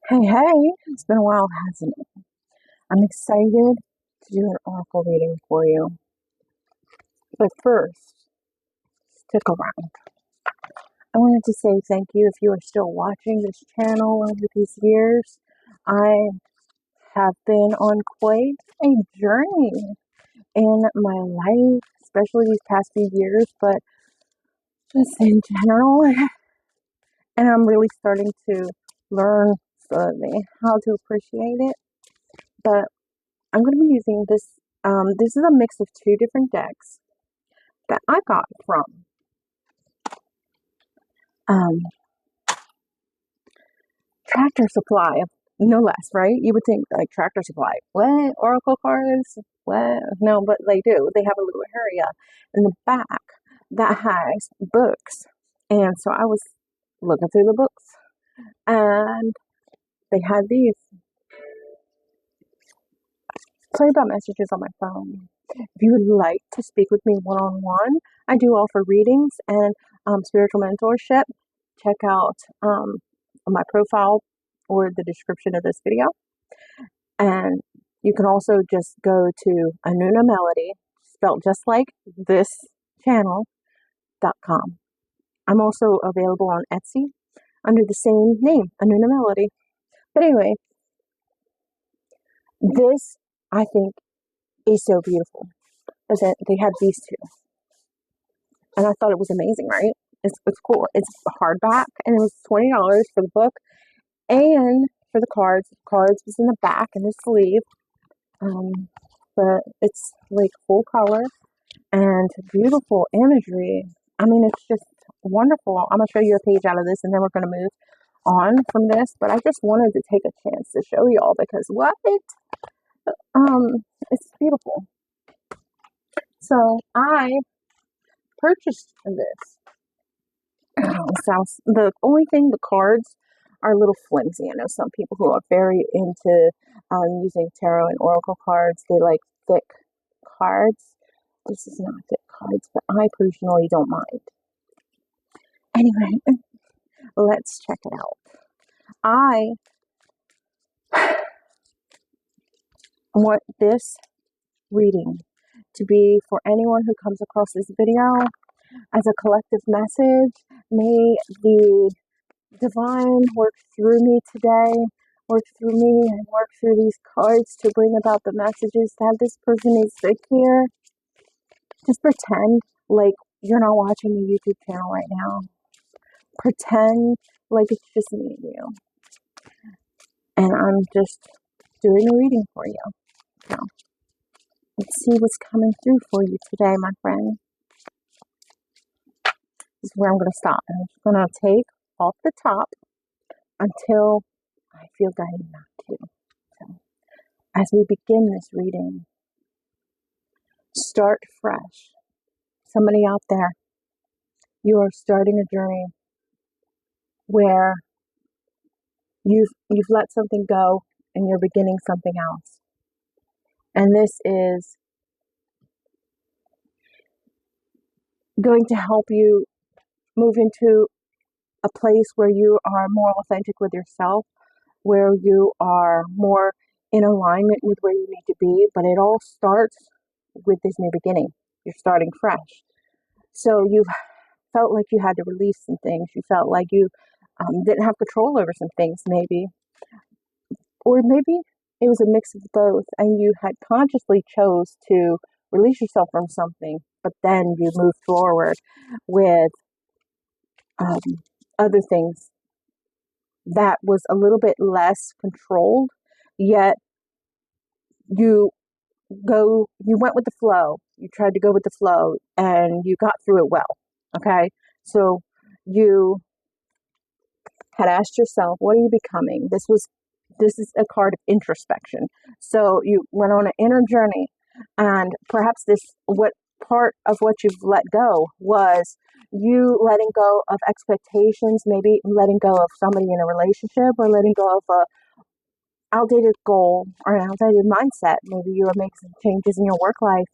Hey, hey, it's been a while, hasn't it? I'm excited to do an oracle reading for you. But first, stick around. I wanted to say thank you if you are still watching this channel over these years. I have been on quite a journey in my life, especially these past few years, but just in general. And I'm really starting to learn slowly how to appreciate it. But I'm going to be using this. This is a mix of two different decks that I got from um, Tractor Supply, no less, right? You would think like Tractor Supply, what? Oracle cards? What? No, but they do. They have a little area in the back that has books. And so I was looking through the books and they had these. Sorry about messages on my phone. If you would like to speak with me one-on-one, I do offer readings and spiritual mentorship. Check out my profile or the description of this video. And you can also just go to AnunnaMelody, spelled just like this channel.com. I'm also available on Etsy under the same name, AnunnaMelody. But anyway, this, I think, is so beautiful. They had these two. And I thought it was amazing, right? It's cool. It's hardback, and it was $20 for the book and for the cards. The cards was in the back in the sleeve. But it's like full color and beautiful imagery. I mean, it's just wonderful. I'm going to show you a page out of this, and then we're going to move on from this. But I just wanted to take a chance to show y'all because what? It's beautiful. So I purchased this. The only thing, the cards are a little flimsy. I know some people who are very into using tarot and oracle cards. They like thick cards. This is not thick cards, but I personally don't mind. Anyway, let's check it out. I want this reading to be for anyone who comes across this video as a collective message. May the divine work through me today, work through me and work through these cards to bring about the messages that this person needs to hear. Just pretend like you're not watching the YouTube channel right now. Pretend like it's just me and you. And I'm just doing a reading for you. Now, let's see what's coming through for you today, my friend. This is where I'm going to stop. I'm just going to take off the top until I feel guided not to. So, as we begin this reading, start fresh. Somebody out there, you are starting a journey where you've let something go and you're beginning something else. And this is going to help you move into a place where you are more authentic with yourself, where you are more in alignment with where you need to be. But it all starts with this new beginning. You're starting fresh. So you felt like you had to release some things. You felt like you didn't have control over some things, maybe. Or maybe it was a mix of both, and you had consciously chose to release yourself from something, but then you moved forward with other things that was a little bit less controlled, yet you went with the flow. You tried to go with the flow and you got through it well. Okay. So you had asked yourself, what are you becoming? This is a card of introspection. So you went on an inner journey, and perhaps what part of what you've let go was you letting go of expectations, maybe letting go of somebody in a relationship, or letting go of a outdated goal or an outdated mindset. Maybe you are making some changes in your work life,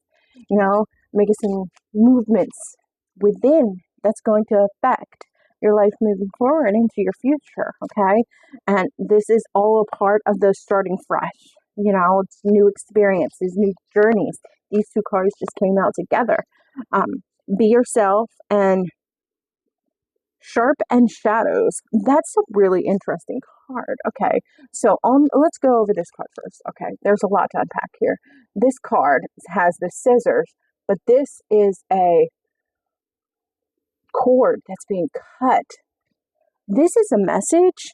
making some movements within that's going to affect your life moving forward into your future, okay? And this is all a part of the starting fresh. You know, it's new experiences, new journeys. These two cards just came out together. Be yourself and Sharp and Shadows. That's a really interesting card. Okay, so let's go over this card first. Okay, there's a lot to unpack here. This card has the scissors, but this is a cord that's being cut. This is a message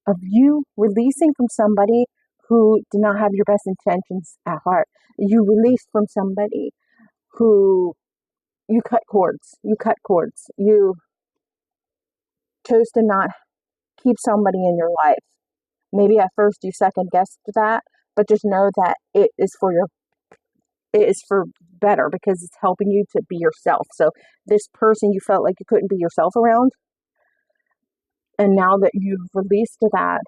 of you releasing from somebody who did not have your best intentions at heart. You released from somebody who you cut cords. You cut cords. You chose to not keep somebody in your life. Maybe at first you second guessed that, but just know that it is for better, because it's helping you to be yourself. So this person you felt like you couldn't be yourself around, and now that you've released that,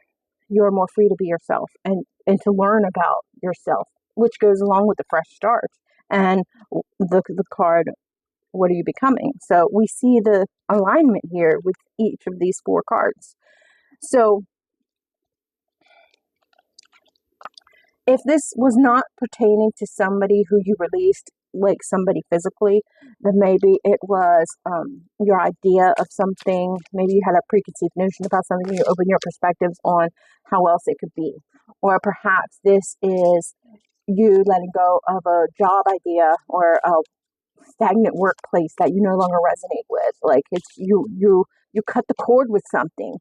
you're more free to be yourself and to learn about yourself, which goes along with the fresh start and the card, what are you becoming? So we see the alignment here with each of these 4 cards. So if this was not pertaining to somebody who you released, like somebody physically, then maybe it was your idea of something. Maybe you had a preconceived notion about something. You open your perspectives on how else it could be. Or perhaps this is you letting go of a job idea or a stagnant workplace that you no longer resonate with. Like it's you cut the cord with something,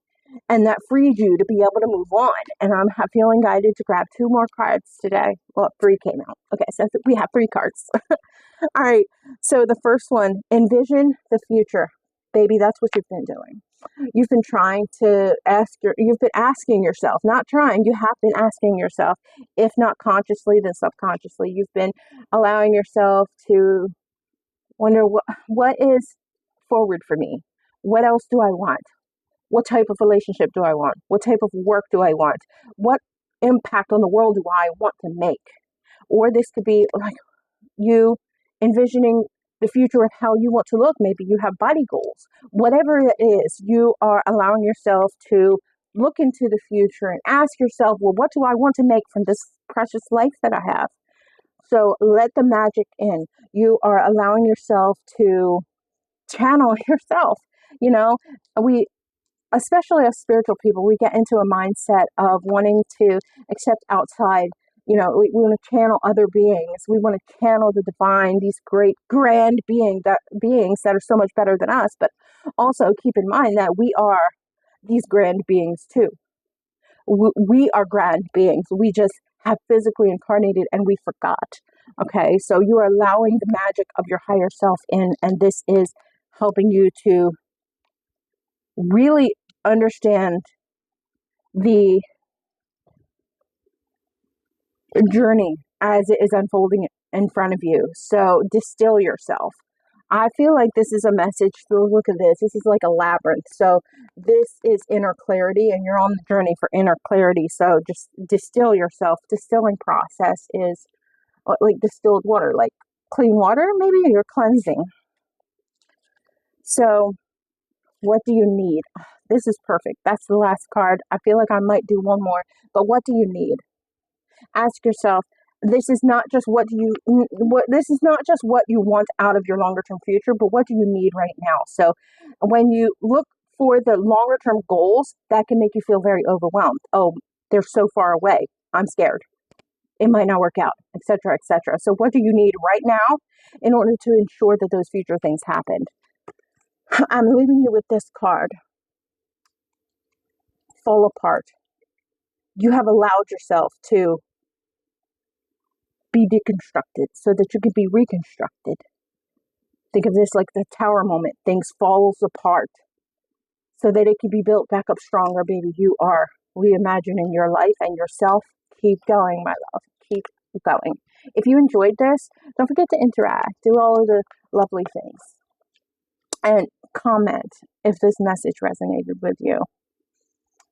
and that freed you to be able to move on. And I'm feeling guided to grab 2 more cards today. Well, 3 came out. Okay, so we have 3 cards. All right, so the first one, envision the future. Baby, that's what you've been doing. You've been trying to you've been asking yourself, not trying, you have been asking yourself, if not consciously, then subconsciously, you've been allowing yourself to wonder what is forward for me? What else do I want? What type of relationship do I want? What type of work do I want? What impact on the world do I want to make? Or this could be like you envisioning the future of how you want to look. Maybe you have body goals. Whatever it is, you are allowing yourself to look into the future and ask yourself, well, what do I want to make from this precious life that I have? So let the magic in. You are allowing yourself to channel yourself. You know, especially as spiritual people, we get into a mindset of wanting to accept outside. You know, we want to channel other beings. We want to channel the divine, these great, grand beings that are so much better than us. But also keep in mind that we are these grand beings too. We are grand beings. We just have physically incarnated and we forgot. Okay, so you are allowing the magic of your higher self in, and this is helping you to really understand the journey as it is unfolding in front of you. So distill yourself. I feel like this is a message through, look at this. This is like a labyrinth. So this is inner clarity, and you're on the journey for inner clarity. So just distill yourself. Distilling process is like distilled water, like clean water, maybe you're cleansing. So what do you need? This is perfect. That's the last card. I feel like I might do one more, but what do you need? Ask yourself, this is not just what you want out of your longer term future, but what do you need right now? So when you look for the longer term goals, that can make you feel very overwhelmed. Oh, they're so far away. I'm scared. It might not work out, etc., etc. So what do you need right now in order to ensure that those future things happen? I'm leaving you with this card. Fall apart. You have allowed yourself to be deconstructed so that you can be reconstructed. Think of this like the tower moment. Things falls apart so that it can be built back up stronger, baby. You are reimagining your life and yourself. Keep going, my love. Keep going. If you enjoyed this, don't forget to interact. Do all of the lovely things. And comment if this message resonated with you.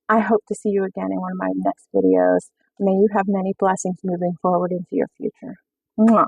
I hope to see you again in one of my next videos. May you have many blessings moving forward into your future. Mwah.